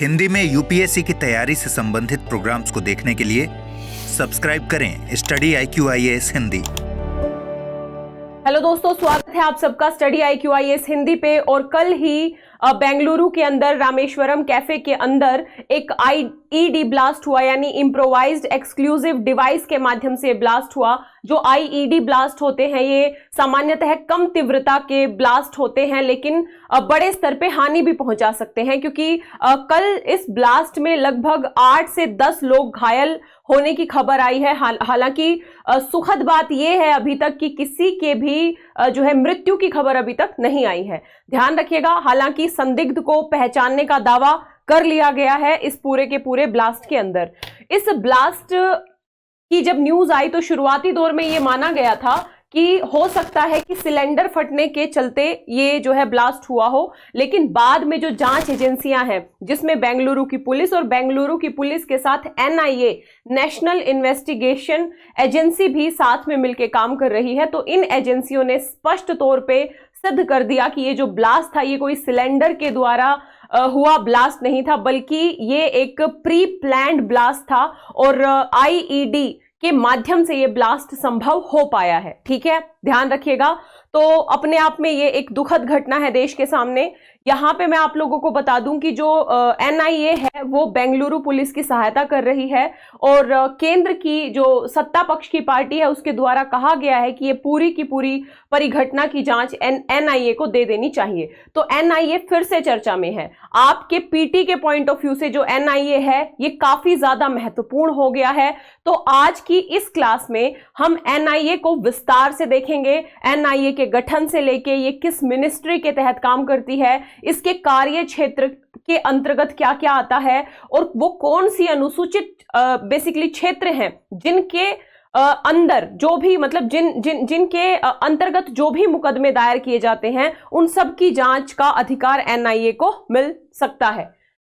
हिंदी में यूपीएससी की तैयारी से संबंधित प्रोग्राम्स को देखने के लिए सब्सक्राइब करें स्टडी IQ-IAS हिंदी। हेलो दोस्तों, स्वागत है आप सबका स्टडी IQ-IAS हिंदी पे। और कल ही बेंगलुरु के अंदर रामेश्वरम कैफे के अंदर एक आईईडी ब्लास्ट हुआ, यानी इम्प्रोवाइज्ड एक्सक्लूसिव डिवाइस के माध्यम से ब्लास्ट हुआ। जो आईईडी ब्लास्ट होते हैं ये सामान्यतः कम तीव्रता के ब्लास्ट होते हैं, लेकिन बड़े स्तर पे हानि भी पहुंचा सकते हैं, क्योंकि कल इस ब्लास्ट में लगभग 8 से 10 लोग घायल होने की खबर आई है। हालांकि सुखद बात यह है अभी तक कि किसी के भी जो है मृत्यु की खबर अभी तक नहीं आई है। ध्यान रखिएगा, हालांकि संदिग्ध को पहचानने का दावा कर लिया गया है इस पूरे के पूरे ब्लास्ट के अंदर। इस ब्लास्ट की जब न्यूज आई तो शुरुआती दौर में ये माना गया था कि हो सकता है कि सिलेंडर फटने के चलते ये जो है ब्लास्ट हुआ हो, लेकिन बाद में जो जांच एजेंसियां हैं, जिसमें बेंगलुरु की पुलिस और बेंगलुरु की पुलिस के साथ NIA नेशनल इन्वेस्टिगेशन एजेंसी भी साथ में मिलकर काम कर रही है, तो इन एजेंसियों ने स्पष्ट तौर पे सिद्ध कर दिया कि ये जो ब्लास्ट था ये कोई सिलेंडर के द्वारा हुआ ब्लास्ट नहीं था, बल्कि ये एक प्री प्लान्ड ब्लास्ट था और IED के माध्यम से ये ब्लास्ट संभव हो पाया है। ठीक है, ध्यान रखिएगा। तो अपने आप में ये एक दुखद घटना है देश के सामने। यहाँ पे मैं आप लोगों को बता दूं कि जो NIA है वो बेंगलुरु पुलिस की सहायता कर रही है और केंद्र की जो सत्ता पक्ष की पार्टी है उसके द्वारा कहा गया है कि ये पूरी की पूरी परिघटना की जांच NIA को दे देनी चाहिए। तो NIA फिर से चर्चा में है। आपके PT के पॉइंट ऑफ व्यू से जो NIA है ये काफी ज्यादा महत्वपूर्ण हो गया है। तो आज की इस क्लास में हम NIA को विस्तार से देखेंगे। NIA के गठन से लेके ये किस मिनिस्ट्री के तहत काम करती है, इसके कार्य क्षेत्र के अंतर्गत क्या क्या आता है और वो कौन सी अनुसूचित बेसिकली क्षेत्र हैं जिनके अंदर जो भी मतलब जिनके अंतर्गत जो भी मुकदमे दायर किए जाते हैं उन सब की जांच का अधिकार NIA को मिल सकता है।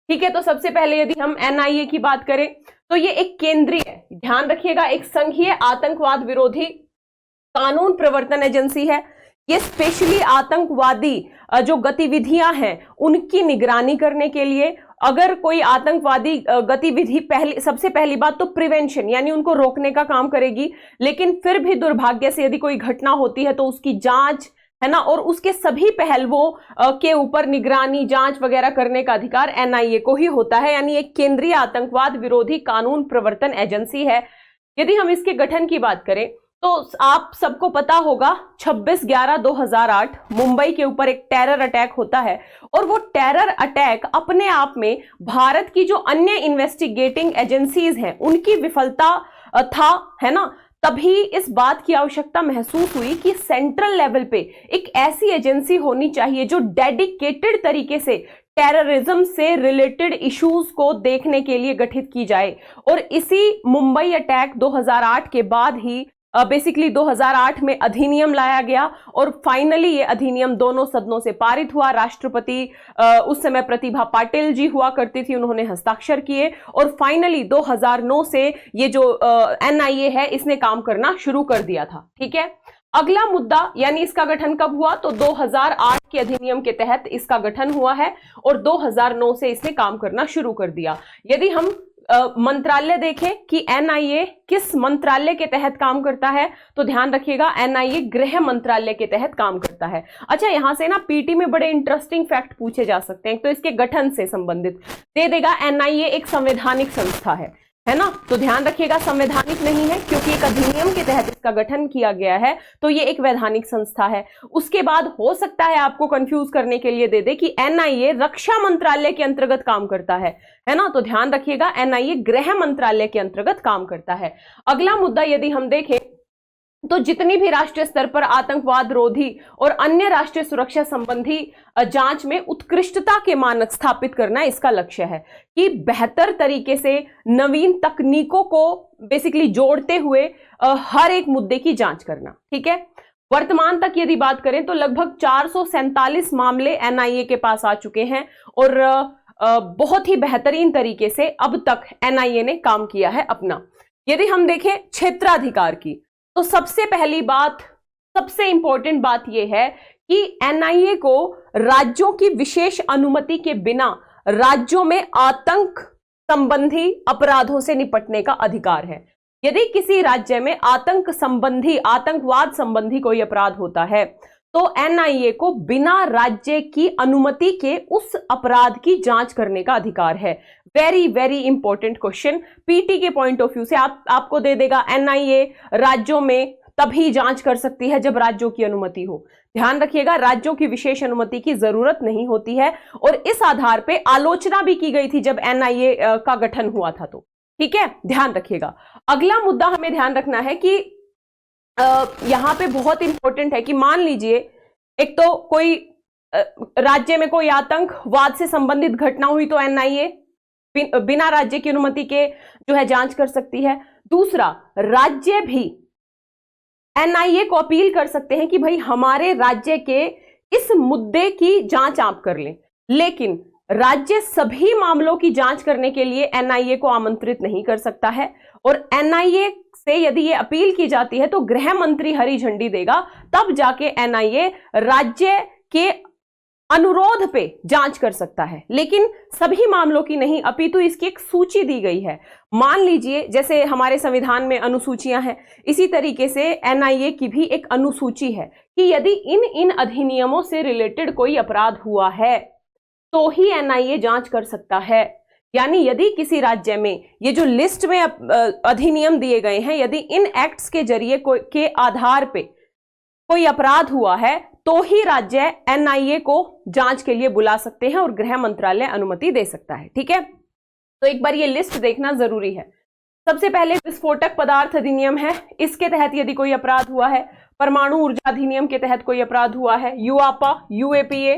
ठीक है, तो सबसे पहले यदि हम NIA की बात करें तो ये एक केंद्रीय, ध्यान रखिएगा, एक संघीय आतंकवाद विरोधी कानून प्रवर्तन एजेंसी है। ये स्पेशली आतंकवादी जो गतिविधियां हैं उनकी निगरानी करने के लिए, अगर कोई आतंकवादी गतिविधि सबसे पहली बात तो प्रिवेंशन यानी उनको रोकने का काम करेगी, लेकिन फिर भी दुर्भाग्य से यदि कोई घटना होती है तो उसकी जांच है ना, और उसके सभी पहलुओं के ऊपर निगरानी जांच वगैरह करने का अधिकार NIA को ही होता है, यानी एक केंद्रीय आतंकवाद विरोधी कानून प्रवर्तन एजेंसी है। यदि हम इसके गठन की बात करें तो आप सबको पता होगा 26/11/2008 मुंबई के ऊपर एक टेरर अटैक होता है और वो टेरर अटैक अपने आप में भारत की जो अन्य इन्वेस्टिगेटिंग एजेंसीज हैं उनकी विफलता था, है ना। तभी इस बात की आवश्यकता महसूस हुई कि सेंट्रल लेवल पे एक ऐसी एजेंसी होनी चाहिए जो डेडिकेटेड तरीके से टेररिज्म से रिलेटेड इश्यूज को देखने के लिए गठित की जाए। और इसी मुंबई अटैक 2008 के बाद ही बेसिकली 2008 में अधिनियम लाया गया और फाइनली ये अधिनियम दोनों सदनों से पारित हुआ। राष्ट्रपति उस समय प्रतिभा पाटिल जी हुआ करती थी, उन्होंने हस्ताक्षर किए और फाइनली 2009 से ये जो NIA है इसने काम करना शुरू कर दिया था। ठीक है, अगला मुद्दा यानी इसका गठन कब हुआ तो 2008 के अधिनियम के तहत इसका गठन हुआ है और 2009 से इसने काम करना शुरू कर दिया। यदि हम मंत्रालय देखें कि NIA किस मंत्रालय के तहत काम करता है तो ध्यान रखिएगा NIA गृह मंत्रालय के तहत काम करता है। अच्छा, यहां से ना PT में बड़े इंटरेस्टिंग फैक्ट पूछे जा सकते हैं। तो इसके गठन से संबंधित दे देगा, NIA एक संवैधानिक संस्था है ना। तो ध्यान रखिएगा संवैधानिक नहीं है क्योंकि एक अधिनियम के तहत इसका गठन किया गया है, तो ये एक वैधानिक संस्था है। उसके बाद हो सकता है आपको कंफ्यूज करने के लिए दे दे कि NIA रक्षा मंत्रालय के अंतर्गत काम करता है ना। तो ध्यान रखिएगा NIA गृह मंत्रालय के अंतर्गत काम करता है। अगला मुद्दा यदि हम देखें तो जितनी भी राष्ट्रीय स्तर पर आतंकवाद रोधी और अन्य राष्ट्रीय सुरक्षा संबंधी जांच में उत्कृष्टता के मानक स्थापित करना इसका लक्ष्य है कि बेहतर तरीके से नवीन तकनीकों को बेसिकली जोड़ते हुए हर एक मुद्दे की जांच करना। ठीक है, वर्तमान तक यदि बात करें तो लगभग 447 मामले NIA के पास आ चुके हैं और बहुत ही बेहतरीन तरीके से अब तक NIA ने काम किया है अपना। यदि हम देखें क्षेत्राधिकार की तो सबसे पहली बात, सबसे इंपॉर्टेंट बात यह है कि NIA को राज्यों की विशेष अनुमति के बिना राज्यों में आतंक संबंधी अपराधों से निपटने का अधिकार है। यदि किसी राज्य में आतंक संबंधी, आतंकवाद संबंधी कोई अपराध होता है तो एनआईए को बिना राज्य की अनुमति के उस अपराध की जांच करने का अधिकार है। Very very important question, PT के पॉइंट ऑफ व्यू से आपको दे देगा। एनआईए राज्यों में तभी जांच कर सकती है जब राज्यों की अनुमति हो। ध्यान रखिएगा, राज्यों की विशेष अनुमति की जरूरत नहीं होती है और इस आधार पे आलोचना भी की गई थी जब एनआईए का गठन हुआ था। तो ठीक है, ध्यान रखिएगा। अगला मुद्दा हमें ध्यान रखना है कि यहां पे बहुत इंपॉर्टेंट है कि मान लीजिए एक तो कोई राज्य में कोई आतंकवाद से संबंधित घटना हुई तो एनआईए बिना राज्य की अनुमति के जो है जांच कर सकती है। दूसरा, राज्य भी एनआईए को अपील कर सकते हैं कि भाई हमारे राज्य के इस मुद्दे की जांच आप कर लें, लेकिन राज्य सभी मामलों की जांच करने के लिए एनआईए को आमंत्रित नहीं कर सकता है। और एनआईए से यदि ये अपील की जाती है तो गृह मंत्री हरी झंडी देगा, तब जाके एनआईए राज्य के अनुरोध पे जांच कर सकता है, लेकिन सभी मामलों की नहीं, अपितु इसकी एक सूची दी गई है। मान लीजिए जैसे हमारे संविधान में अनुसूचियां हैं, इसी तरीके से एनआईए की भी एक अनुसूची है कि यदि इन अधिनियमों से रिलेटेड कोई अपराध हुआ है तो ही एनआईए जांच कर सकता है। यानी यदि किसी राज्य में ये जो लिस्ट में अधिनियम दिए गए हैं, यदि इन एक्ट्स के जरिए के आधार पे कोई अपराध हुआ है तो ही राज्य एनआईए को जांच के लिए बुला सकते हैं और गृह मंत्रालय अनुमति दे सकता है। ठीक है, तो एक बार ये लिस्ट देखना जरूरी है। सबसे पहले विस्फोटक पदार्थ अधिनियम है, इसके तहत यदि कोई अपराध हुआ है। परमाणु ऊर्जा अधिनियम के तहत कोई अपराध हुआ है। यूआपा, यूएपीए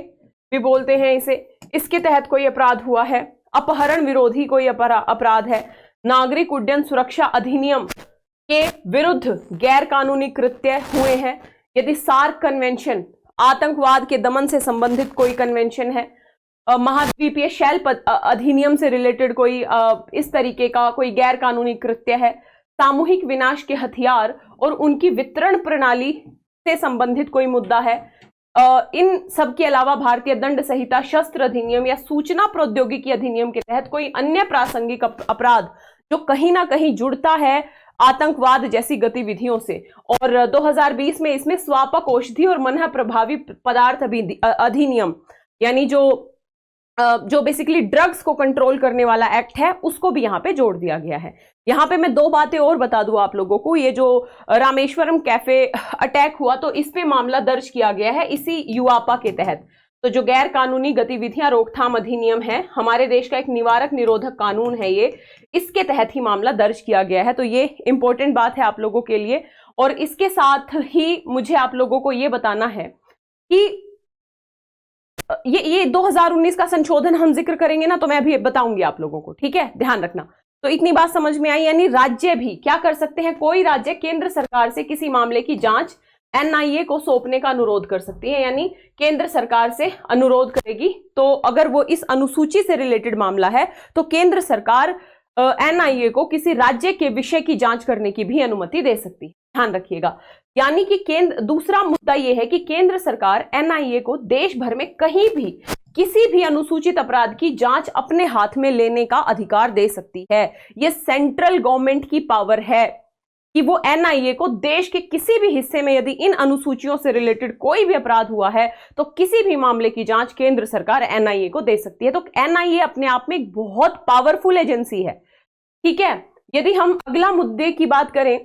भी बोलते हैं इसे, इसके तहत कोई अपराध हुआ है। अपहरण विरोधी कोई अपराध है। नागरिक उड्डयन सुरक्षा अधिनियम के विरुद्ध गैर कानूनी कृत्य हुए हैं। यदि सार्क कन्वेंशन, आतंकवाद के दमन से संबंधित कोई कन्वेंशन है। महाद्वीपीय शैल अधिनियम से रिलेटेड कोई इस तरीके का कोई गैर कानूनी कृत्य है। सामूहिक विनाश के हथियार और उनकी वितरण प्रणाली से संबंधित कोई मुद्दा है। इन सब के अलावा भारतीय दंड संहिता, शस्त्र अधिनियम या सूचना प्रौद्योगिकी अधिनियम के तहत कोई अन्य प्रासंगिक अपराध जो कहीं ना कहीं जुड़ता है आतंकवाद जैसी गतिविधियों से। और 2020 में इसमें स्वापक औषधि और मन प्रभावी पदार्थ अधिनियम, यानी जो बेसिकली ड्रग्स को कंट्रोल करने वाला एक्ट है, उसको भी यहाँ पे जोड़ दिया गया है। यहाँ पे मैं दो बातें और बता दूं आप लोगों को। ये जो रामेश्वरम कैफे अटैक हुआ तो इस पे मामला दर्ज किया गया है इसी यूआपा के तहत। तो जो गैर कानूनी गतिविधियां रोकथाम अधिनियम है, हमारे देश का एक निवारक निरोधक कानून है ये, इसके तहत ही मामला दर्ज किया गया है। तो ये इंपॉर्टेंट बात है आप लोगों के लिए। और इसके साथ ही मुझे आप लोगों को ये बताना है कि ये 2019 का संशोधन हम जिक्र करेंगे ना, तो मैं अभी बताऊंगी आप लोगों को। ठीक है, ध्यान रखना। तो इतनी बात समझ में आई, यानी राज्य भी क्या कर सकते हैं, कोई राज्य केंद्र सरकार से किसी मामले की जांच एनआईए को सौंपने का अनुरोध कर सकती है। यानी केंद्र सरकार से अनुरोध करेगी, तो अगर वो इस अनुसूची से रिलेटेड मामला है तो केंद्र सरकार एनआईए को किसी राज्य के विषय की जांच करने की भी अनुमति दे सकती है। ध्यान रखिएगा। यानी कि दूसरा मुद्दा यह है कि केंद्र सरकार एनआईए को देश भर में कहीं भी किसी भी अनुसूचित अपराध की जांच अपने हाथ में लेने का अधिकार दे सकती है। यह सेंट्रल गवर्नमेंट की पावर है कि वो एनआईए को देश के किसी भी हिस्से में यदि इन अनुसूचियों से रिलेटेड कोई भी अपराध हुआ है तो किसी भी मामले की जांच केंद्र सरकार एनआईए को दे सकती है। तो एनआईए अपने आप में एक बहुत पावरफुल एजेंसी है। ठीक है, यदि हम अगला मुद्दे की बात करें,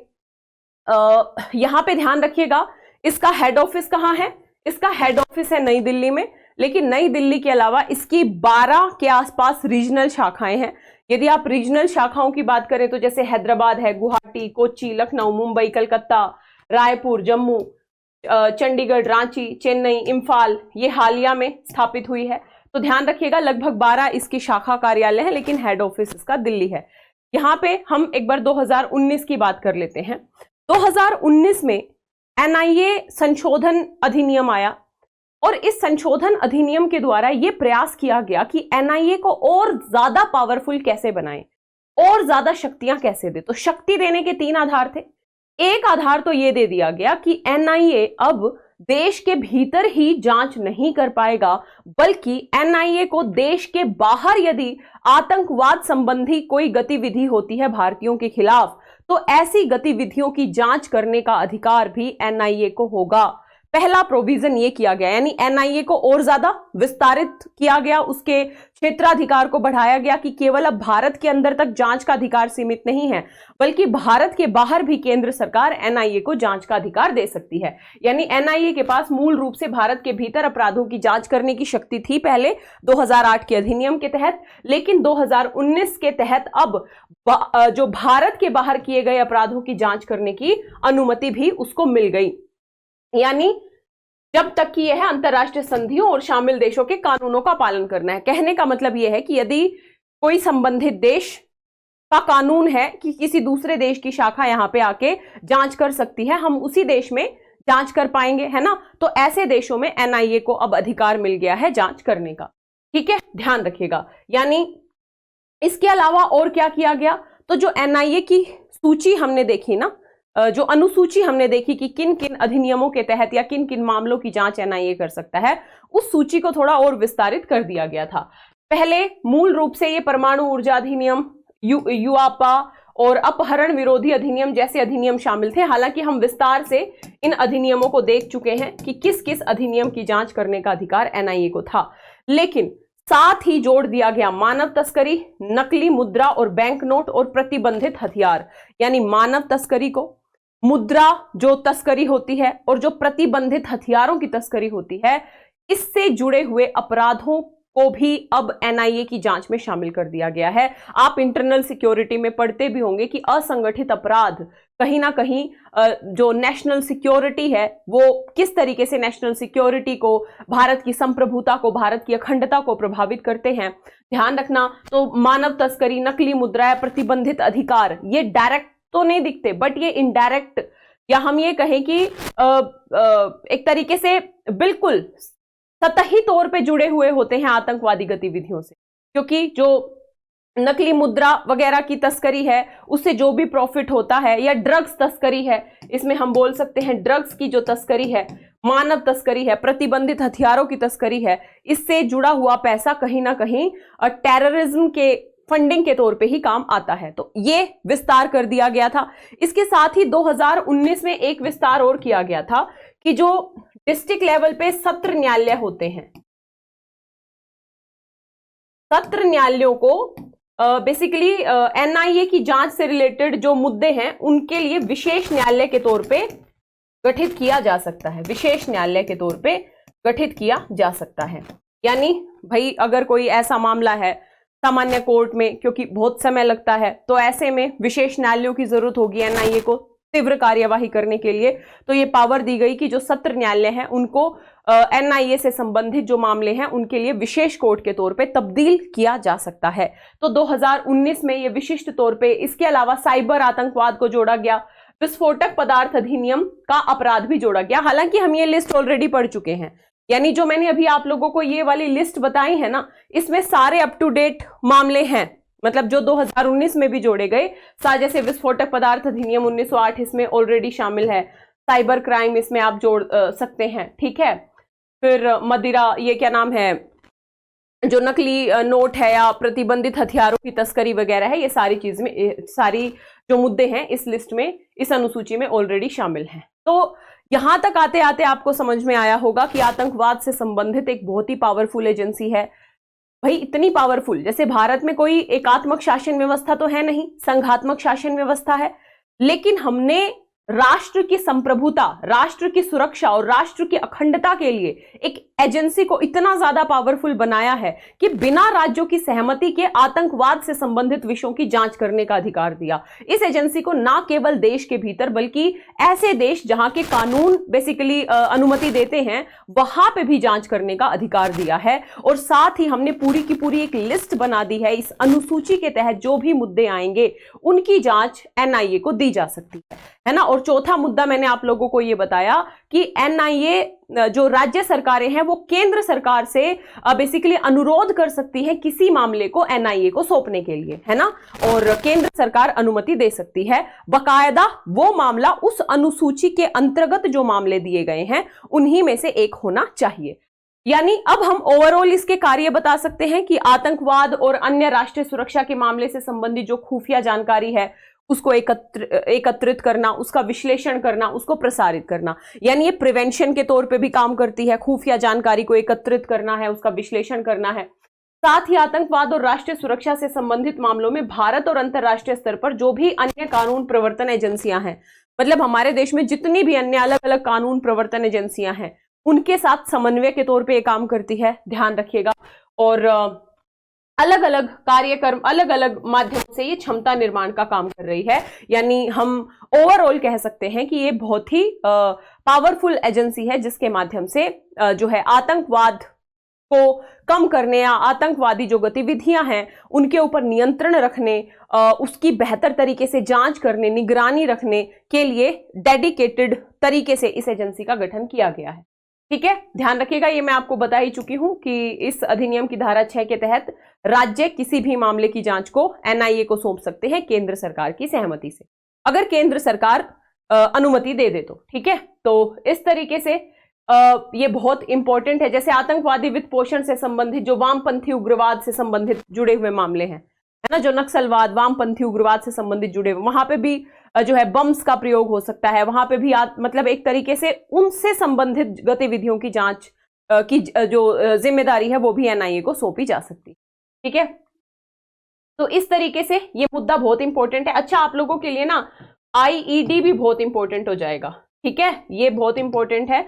यहां पे ध्यान रखिएगा, इसका हेड ऑफिस कहां है? इसका हेड ऑफिस है नई दिल्ली में, लेकिन नई दिल्ली के अलावा इसकी 12 के आसपास रीजनल शाखाएं हैं। यदि आप रीजनल शाखाओं की बात करें तो जैसे हैदराबाद है, गुवाहाटी, कोच्चि, लखनऊ, मुंबई, कलकत्ता, रायपुर, जम्मू, चंडीगढ़, रांची, चेन्नई, इम्फाल, ये हालिया में स्थापित हुई है। तो ध्यान रखिएगा, लगभग 12 इसकी शाखा कार्यालय हैं, लेकिन हेड ऑफिस इसका दिल्ली है। यहां पे हम एक बार 2019 की बात कर लेते हैं। 2019 में एनआईए संशोधन अधिनियम आया और इस संशोधन अधिनियम के द्वारा यह प्रयास किया गया कि एनआईए को और ज्यादा पावरफुल कैसे बनाएं, और ज्यादा शक्तियां कैसे दे। तो शक्ति देने के 3 आधार थे। एक आधार तो यह दे दिया गया कि एनआईए अब देश के भीतर ही जांच नहीं कर पाएगा, बल्कि एनआईए को देश के बाहर यदि आतंकवाद संबंधी कोई गतिविधि होती है भारतीयों के खिलाफ, तो ऐसी गतिविधियों की जांच करने का अधिकार भी एनआईए को होगा। पहला प्रोविजन ये किया गया, यानी एनआईए को और ज्यादा विस्तारित किया गया, उसके क्षेत्राधिकार को बढ़ाया गया कि केवल अब भारत के अंदर तक जांच का अधिकार सीमित नहीं है, बल्कि भारत के बाहर भी केंद्र सरकार एनआईए को जांच का अधिकार दे सकती है। यानी एनआईए के पास मूल रूप से भारत के भीतर अपराधों की जांच करने की शक्ति थी पहले 2008 के अधिनियम के तहत, लेकिन 2019 के तहत अब जो भारत के बाहर किए गए अपराधों की जांच करने की अनुमति भी उसको मिल गई। यानी जब तक कि यह अंतर्राष्ट्रीय संधियों और शामिल देशों के कानूनों का पालन करना है। कहने का मतलब यह है कि यदि कोई संबंधित देश का कानून है कि किसी दूसरे देश की शाखा यहां पे आके जांच कर सकती है, हम उसी देश में जांच कर पाएंगे, है ना। तो ऐसे देशों में एनआईए को अब अधिकार मिल गया है जांच करने का। ठीक है, ध्यान रखिएगा। यानी इसके अलावा और क्या किया गया, तो जो एनआईए की सूची हमने देखी ना, जो अनुसूची हमने देखी कि किन किन अधिनियमों के तहत या किन किन मामलों की जांच एनआईए कर सकता है, उस सूची को थोड़ा और विस्तारित कर दिया गया था। पहले मूल रूप से ये परमाणु ऊर्जा अधिनियम, युआपा और अपहरण विरोधी अधिनियम जैसे अधिनियम शामिल थे। हालांकि हम विस्तार से इन अधिनियमों को देख चुके हैं कि किस किस अधिनियम की जांच करने का अधिकार एनआईए को था, लेकिन साथ ही जोड़ दिया गया मानव तस्करी, नकली मुद्रा और बैंक नोट और प्रतिबंधित हथियार। यानी मानव तस्करी को, मुद्रा जो तस्करी होती है और जो प्रतिबंधित हथियारों की तस्करी होती है, इससे जुड़े हुए अपराधों को भी अब एनआईए की जांच में शामिल कर दिया गया है। आप इंटरनल सिक्योरिटी में पढ़ते भी होंगे कि असंगठित अपराध कहीं ना कहीं जो नेशनल सिक्योरिटी है, वो किस तरीके से नेशनल सिक्योरिटी को, भारत की संप्रभुता को, भारत की अखंडता को प्रभावित करते हैं। ध्यान रखना, तो मानव तस्करी, नकली मुद्रा, प्रतिबंधित अधिकार, ये डायरेक्ट तो नहीं दिखते, बट ये इनडायरेक्ट, या हम ये कहें कि एक तरीके से बिल्कुल सतही तौर पे जुड़े हुए होते हैं आतंकवादी गतिविधियों से। क्योंकि जो नकली मुद्रा वगैरह की तस्करी है, उससे जो भी प्रॉफिट होता है, या ड्रग्स तस्करी है, इसमें हम बोल सकते हैं ड्रग्स की जो तस्करी है, मानव तस्करी है, प्रतिबंधित हथियारों की तस्करी है, इससे जुड़ा हुआ पैसा कहीं ना कहीं टेररिज्म के फंडिंग के तौर पे ही काम आता है। तो ये विस्तार कर दिया गया था। इसके साथ ही 2019 में एक विस्तार और किया गया था कि जो डिस्ट्रिक्ट लेवल पे सत्र न्यायालय होते हैं, सत्र न्यायालयों को बेसिकली एनआईए की जांच से रिलेटेड जो मुद्दे हैं, उनके लिए विशेष न्यायालय के तौर पे गठित किया जा सकता है। विशेष न्यायालय के तौर पे गठित किया जा सकता है। यानी भाई अगर कोई ऐसा मामला है सामान्य कोर्ट में, क्योंकि बहुत समय लगता है, तो ऐसे में विशेष न्यायालयों की जरूरत होगी एनआईए को तीव्र कार्यवाही करने के लिए। तो ये पावर दी गई कि जो सत्र न्यायालय हैं, उनको एनआईए से संबंधित जो मामले हैं, उनके लिए विशेष कोर्ट के तौर पे तब्दील किया जा सकता है। तो 2019 में ये विशिष्ट तौर पे, इसके अलावा साइबर आतंकवाद को जोड़ा गया, विस्फोटक पदार्थ अधिनियम का अपराध भी जोड़ा गया। हालांकि हम ये लिस्ट ऑलरेडी पढ़ चुके हैं, यानी जो मैंने अभी आप लोगों को ये वाली लिस्ट बताई है ना, इसमें सारे अप टू डेट मामले हैं, मतलब जो 2019 में भी जोड़े गए। जैसे विस्फोटक पदार्थ अधिनियम 1908 इसमें ऑलरेडी शामिल है, साइबर क्राइम इसमें आप जोड़ सकते हैं, ठीक है। फिर मदिरा, ये क्या नाम है, जो नकली नोट है या प्रतिबंधित हथियारों की तस्करी वगैरह है, ये सारी चीज में, सारी जो मुद्दे हैं इस लिस्ट में, इस अनुसूची में ऑलरेडी शामिल हैं। तो यहां तक आते आते आपको समझ में आया होगा कि आतंकवाद से संबंधित एक बहुत ही पावरफुल एजेंसी है। भाई इतनी पावरफुल, जैसे भारत में कोई एकात्मक शासन व्यवस्था तो है नहीं, संघात्मक शासन व्यवस्था है, लेकिन हमने राष्ट्र की संप्रभुता, राष्ट्र की सुरक्षा और राष्ट्र की अखंडता के लिए एक एजेंसी को इतना ज्यादा पावरफुल बनाया है कि बिना राज्यों की सहमति के आतंकवाद से संबंधित विषयों की जांच करने का अधिकार दिया। इस एजेंसी को ना केवल देश के भीतर, बल्कि ऐसे देश जहां के कानून बेसिकली अनुमति देते हैं, वहां पे भी जांच करने का अधिकार दिया है। और साथ ही हमने पूरी की पूरी एक लिस्ट बना दी है, इस अनुसूची के तहत जो भी मुद्दे आएंगे उनकी जांच एनआईए को दी जा सकती है ना। और और चौथा मुद्दा मैंने आप लोगों को ये बताया कि एनआईए जो राज्य सरकारें हैं वो केंद्र सरकार से बेसिकली अनुरोध कर सकती है किसी मामले को एनआईए को सौंपने के लिए, है ना, और केंद्र सरकार अनुमति दे सकती है। बकायदा वो मामला उस अनुसूची के अंतर्गत जो मामले दिए गए हैं उन्हीं में से एक होना चाहिए। यानी अब हम ओवरऑल इसके कार्य बता सकते हैं कि आतंकवाद और अन्य राष्ट्रीय सुरक्षा के मामले से संबंधित जो खुफिया जानकारी है उसको एकत्रित करना, उसका विश्लेषण करना, उसको प्रसारित करना, यानी ये प्रिवेंशन के तौर पे भी काम करती है। खुफिया जानकारी को एकत्रित करना है, उसका विश्लेषण करना है। साथ ही आतंकवाद और राष्ट्रीय सुरक्षा से संबंधित मामलों में भारत और अंतर्राष्ट्रीय स्तर पर जो भी अन्य कानून प्रवर्तन एजेंसियां हैं, मतलब हमारे देश में जितनी भी अन्य अलग अलग कानून प्रवर्तन एजेंसियां हैं, उनके साथ समन्वय के तौर पे ये काम करती है, ध्यान रखिएगा। और अलग अलग कार्यक्रम, अलग अलग माध्यमों से ये क्षमता निर्माण का काम कर रही है। यानी हम ओवरऑल कह सकते हैं कि ये बहुत ही पावरफुल एजेंसी है जिसके माध्यम से जो है आतंकवाद को कम करने या आतंकवादी जो गतिविधियां हैं उनके ऊपर नियंत्रण रखने, उसकी बेहतर तरीके से जांच करने, निगरानी रखने के लिए डेडिकेटेड तरीके से इस एजेंसी का गठन किया गया है। ठीक है, ध्यान रखिएगा। ये मैं आपको बता ही चुकी हूं कि इस अधिनियम की धारा 6 के तहत राज्य किसी भी मामले की जांच को एनआईए को सौंप सकते हैं केंद्र सरकार की सहमति से, अगर केंद्र सरकार अनुमति दे दे तो। ठीक है, तो इस तरीके से ये बहुत इंपॉर्टेंट है। जैसे आतंकवादी वित्त पोषण से संबंधित जो वामपंथी उग्रवाद से संबंधित जुड़े हुए मामले हैं, है ना, जो नक्सलवाद, वामपंथी उग्रवाद से संबंधित जुड़े हुए, वहां पे भी जो है बम्स का प्रयोग हो सकता है, वहां पे भी मतलब एक तरीके से उनसे संबंधित गतिविधियों की जांच की जो जिम्मेदारी है वो भी एनआईए को सौंपी जा सकती है। ठीक है, तो इस तरीके से ये मुद्दा बहुत इंपॉर्टेंट है। अच्छा, आप लोगों के लिए ना आईईडी भी बहुत इंपॉर्टेंट हो जाएगा। ठीक है, ये बहुत इंपॉर्टेंट है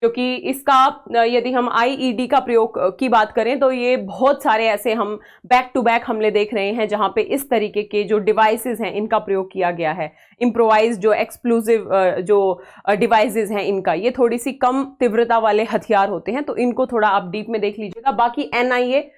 क्योंकि इसका यदि हम आईईडी का प्रयोग की बात करें तो ये बहुत सारे ऐसे हम बैक टू बैक हमले देख रहे हैं जहां पे इस तरीके के जो डिवाइसेस हैं इनका प्रयोग किया गया है। इम्प्रोवाइज जो एक्सप्लोजिव जो डिवाइसेस हैं इनका, ये थोड़ी सी कम तीव्रता वाले हथियार होते हैं, तो इनको थोड़ा आप डीप में देख लीजिएगा। बाकी एनआईए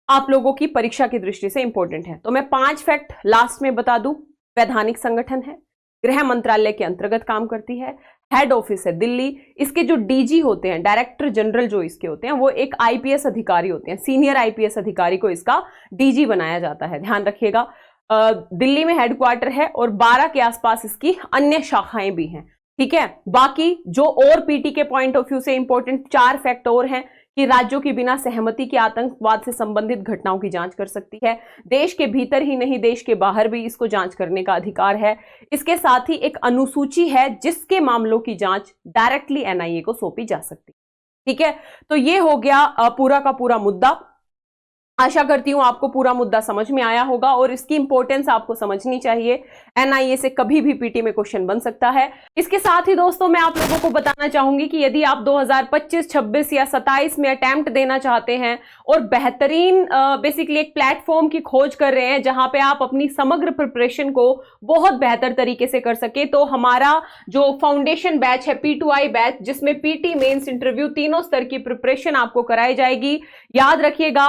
आप लोगों की परीक्षा की दृष्टि से इंपॉर्टेंट है। तो मैं 5 फैक्ट लास्ट में बता दूं। वैधानिक संगठन है, गृह मंत्रालय के अंतर्गत काम करती है, हेड ऑफिस है दिल्ली। इसके जो डीजी होते हैं, डायरेक्टर जनरल जो इसके होते हैं, वो एक आईपीएस अधिकारी होते हैं, सीनियर आईपीएस अधिकारी को इसका डीजी बनाया जाता है, ध्यान रखिएगा। दिल्ली में हेडक्वार्टर है और 12 के आसपास इसकी अन्य शाखाएं भी हैं। ठीक है, बाकी जो और पीटी के पॉइंट ऑफ व्यू से इंपॉर्टेंट 4 फैक्ट और हैं कि राज्यों की बिना सहमति के आतंकवाद से संबंधित घटनाओं की जांच कर सकती है। देश के भीतर ही नहीं, देश के बाहर भी इसको जांच करने का अधिकार है। इसके साथ ही एक अनुसूची है जिसके मामलों की जांच डायरेक्टली एनआईए को सौंपी जा सकती है। ठीक है, तो ये हो गया पूरा का पूरा मुद्दा। आशा करती हूं आपको पूरा मुद्दा समझ में आया होगा और इसकी इंपॉर्टेंस आपको समझनी चाहिए। एनआईए से कभी भी पीटी में क्वेश्चन बन सकता है। इसके साथ ही दोस्तों मैं आप लोगों को बताना चाहूंगी कि यदि आप 2025, 26 या 27 में अटेम्प्ट देना चाहते हैं और बेहतरीन बेसिकली एक प्लेटफॉर्म की खोज कर रहे हैं जहां पे आप अपनी समग्र प्रिपरेशन को बहुत बेहतर तरीके से कर सके, तो हमारा जो फाउंडेशन बैच है P2I बैच, जिसमें पीटी, मेंस, इंटरव्यू तीनों स्तर की प्रिपरेशन आपको कराई जाएगी। याद रखिएगा,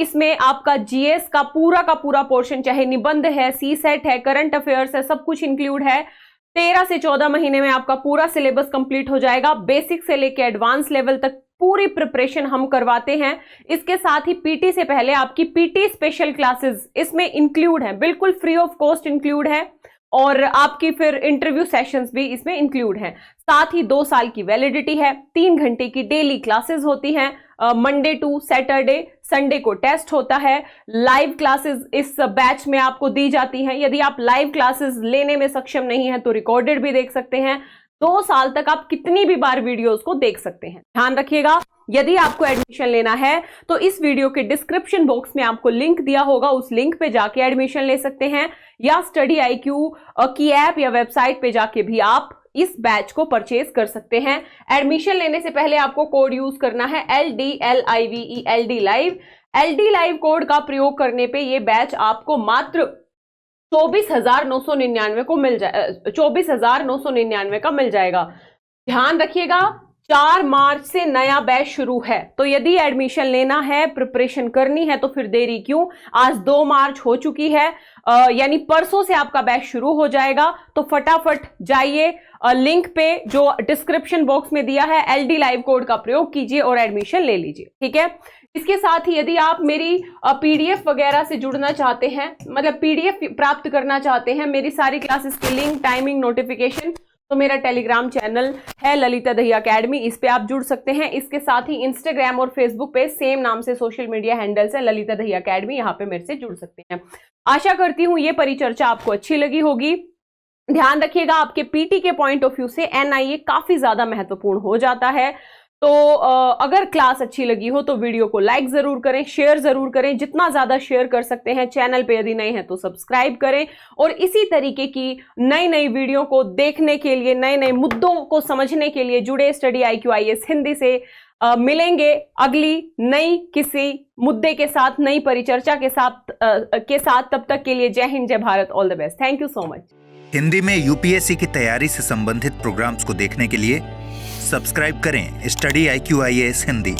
इसमें आपका जीएस का पूरा पोर्शन, चाहे निबंध है, सीसेट है, करंट अफेयर्स है, सब कुछ इंक्लूड है। 13 से 14 महीने में आपका पूरा सिलेबस कंप्लीट हो जाएगा। बेसिक से लेकर एडवांस लेवल तक पूरी प्रिपरेशन हम करवाते हैं। इसके साथ ही पीटी से पहले आपकी पीटी स्पेशल क्लासेस इसमें इंक्लूड है, बिल्कुल फ्री ऑफ कॉस्ट इंक्लूड है, और आपकी फिर इंटरव्यू सेशंस भी इसमें इंक्लूड हैं। साथ ही 2 साल की वैलिडिटी है, 3 घंटे की डेली क्लासेस होती हैं, मंडे टू सैटरडे, संडे को टेस्ट होता है। लाइव क्लासेस इस बैच में आपको दी जाती हैं। यदि आप लाइव क्लासेस लेने में सक्षम नहीं हैं तो रिकॉर्डेड भी देख सकते हैं। 2 साल तक आप कितनी भी बार वीडियोस को देख सकते हैं। ध्यान रखिएगा, यदि आपको एडमिशन लेना है तो इस वीडियो के डिस्क्रिप्शन बॉक्स में आपको लिंक दिया होगा, उस लिंक पे जाके एडमिशन ले सकते हैं, या स्टडी IQ की ऐप या वेबसाइट पे जाके भी आप इस बैच को परचेज कर सकते हैं। एडमिशन लेने से पहले आपको कोड यूज करना है LDLIVE, LD live. LD live code का प्रयोग करने पे ये बैच आपको मात्र 24,999 को मिल जाए, 24,999 का मिल जाएगा। ध्यान रखिएगा, 4 मार्च से नया बैच शुरू है, तो यदि एडमिशन लेना है, प्रिपरेशन करनी है, तो फिर देरी क्यों। आज 2 मार्च हो चुकी है, यानी परसों से आपका बैच शुरू हो जाएगा। तो फटाफट जाइए, लिंक पे जो डिस्क्रिप्शन बॉक्स में दिया है LD लाइव कोड का प्रयोग कीजिए और एडमिशन ले लीजिए, ठीक है। इसके साथ ही यदि आप मेरी PDF वगैरह से जुड़ना चाहते हैं, मतलब PDF प्राप्त करना चाहते हैं, मेरी सारी क्लासेस की लिंक, टाइमिंग, नोटिफिकेशन, तो मेरा टेलीग्राम चैनल है ललिता दहिया अकेडमी, इस पे आप जुड़ सकते हैं। इसके साथ ही इंस्टाग्राम और फेसबुक पे सेम नाम से सोशल मीडिया हैंडल्स है ललिता दहिया अकेडमी, यहाँ पे मेरे से जुड़ सकते हैं। आशा करती हूँ ये परिचर्चा आपको अच्छी लगी होगी। ध्यान रखिएगा, आपके पीटी के पॉइंट ऑफ व्यू से NIA काफी ज्यादा महत्वपूर्ण हो जाता है। तो अगर क्लास अच्छी लगी हो तो वीडियो को लाइक जरूर करें, शेयर जरूर करें, जितना ज्यादा शेयर कर सकते हैं। चैनल पे यदि नए हैं तो सब्सक्राइब करें, और इसी तरीके की नई नई वीडियो को देखने के लिए, नए नए मुद्दों को समझने के लिए जुड़े। स्टडी IQ IAS हिंदी से मिलेंगे अगली नई किसी मुद्दे के साथ, नई परिचर्चा के साथ। तब तक के लिए जय हिंद, जय Bharat, all the best, thank you so much. Hindi में UPSC की तैयारी से संबंधित प्रोग्राम्स को देखने के लिए सब्सक्राइब करें स्टडी IQ IAS हिंदी।